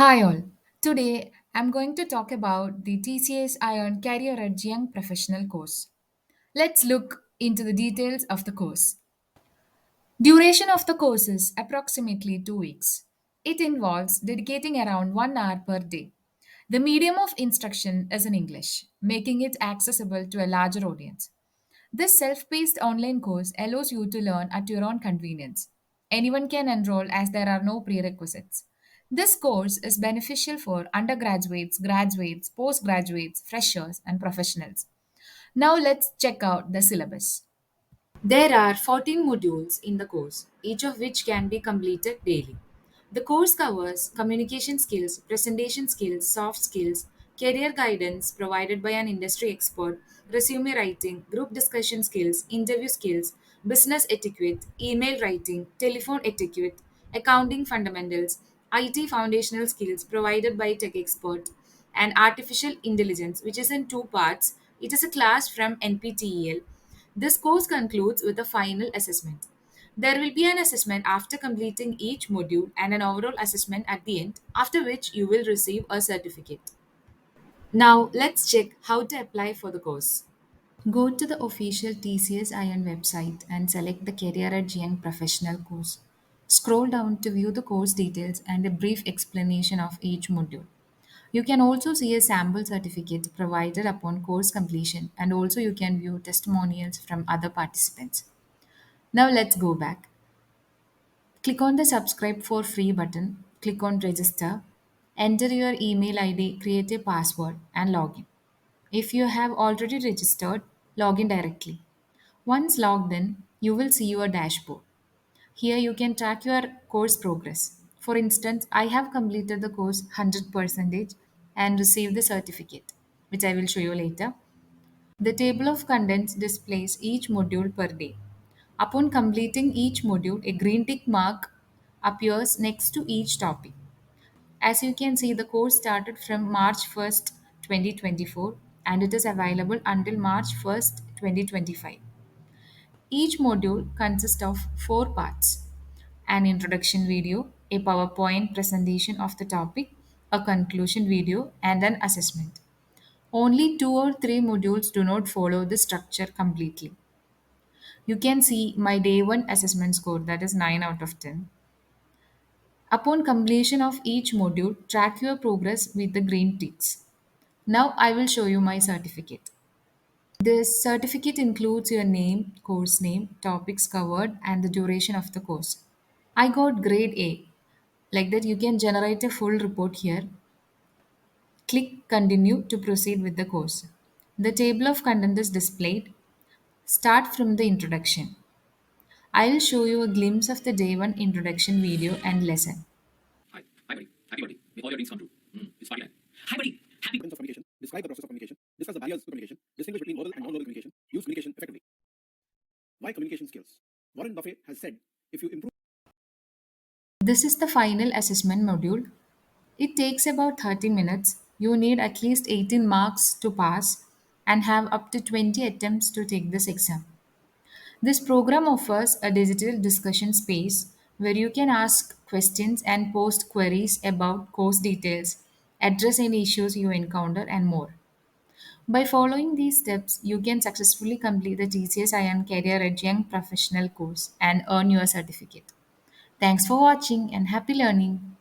Hi all. Today I'm going to talk about the TCS iON Career Edge Young Professional course. Let's look into the details of the course. Duration of the course is approximately 2 weeks. It involves dedicating around 1 hour per day. The medium of instruction is in English, making it accessible to a larger audience. This self paced online course allows you to learn at your own convenience. Anyone can enroll as there are no prerequisites. This course is beneficial for undergraduates, graduates, postgraduates, freshers, and professionals. Now let's check out the syllabus. There are 14 modules in the course, each of which can be completed daily. The course covers communication skills, presentation skills, soft skills, career guidance provided by an industry expert, resume writing, group discussion skills, interview skills, business etiquette, email writing, telephone etiquette, accounting fundamentals, IT foundational skills provided by tech expert, and artificial intelligence, which is in two parts. It is a class from NPTEL. This course concludes with a final assessment. There will be an assessment after completing each module and an overall assessment at the end, after which you will receive a certificate. Now, let's check how to apply for the course. Go to the official TCS ION website and select the Career at Young Professional course. Scroll down to view the course details and a brief explanation of each module. You can also see a sample certificate provided upon course completion, and also you can view testimonials from other participants. Now let's go back. Click on the subscribe for free button, click on register, enter your email ID, create a password, and log in. If you have already registered, log in directly. Once logged in, you will see your dashboard. Here you can track your course progress. For instance, I have completed the course 100% and received the certificate, which I will show you later. The table of contents displays each module per day. Upon completing each module, a green tick mark appears next to each topic. As you can see, the course started from March 1st, 2024, and it is available until March 1st, 2025. Each module consists of four parts: an introduction video, a PowerPoint presentation of the topic, a conclusion video, and an assessment. Only two or three modules do not follow this structure completely. You can see my day one assessment score, that is 9 out of 10. Upon completion of each module, track your progress with the green ticks. Now I will show you my certificate. This certificate includes your name, course name, topics covered, and the duration of the course. I got grade A. Like that, you can generate a full report here. Click continue to proceed with the course. The table of content is displayed. Start from the introduction. I will show you a glimpse of the day one introduction video and lesson. Hi. Hi, buddy. Happy birthday. May all your dreams come true. It's party time. Hi, buddy. Happy of communication. Describe the process of communication. Discuss the barriers to communication. Distinguish between verbal and non-verbal communication. Use communication effectively. Why communication skills? Warren Buffett has said, if you improve. This is the final assessment module. It takes about 30 minutes. You need at least 18 marks to pass and have up to 20 attempts to take this exam. This program offers a digital discussion space where you can ask questions and post queries about course details, address any issues you encounter, and more. By following these steps, you can successfully complete the TCS IM Career Edge Young Professional course and earn your certificate. Thanks for watching and happy learning.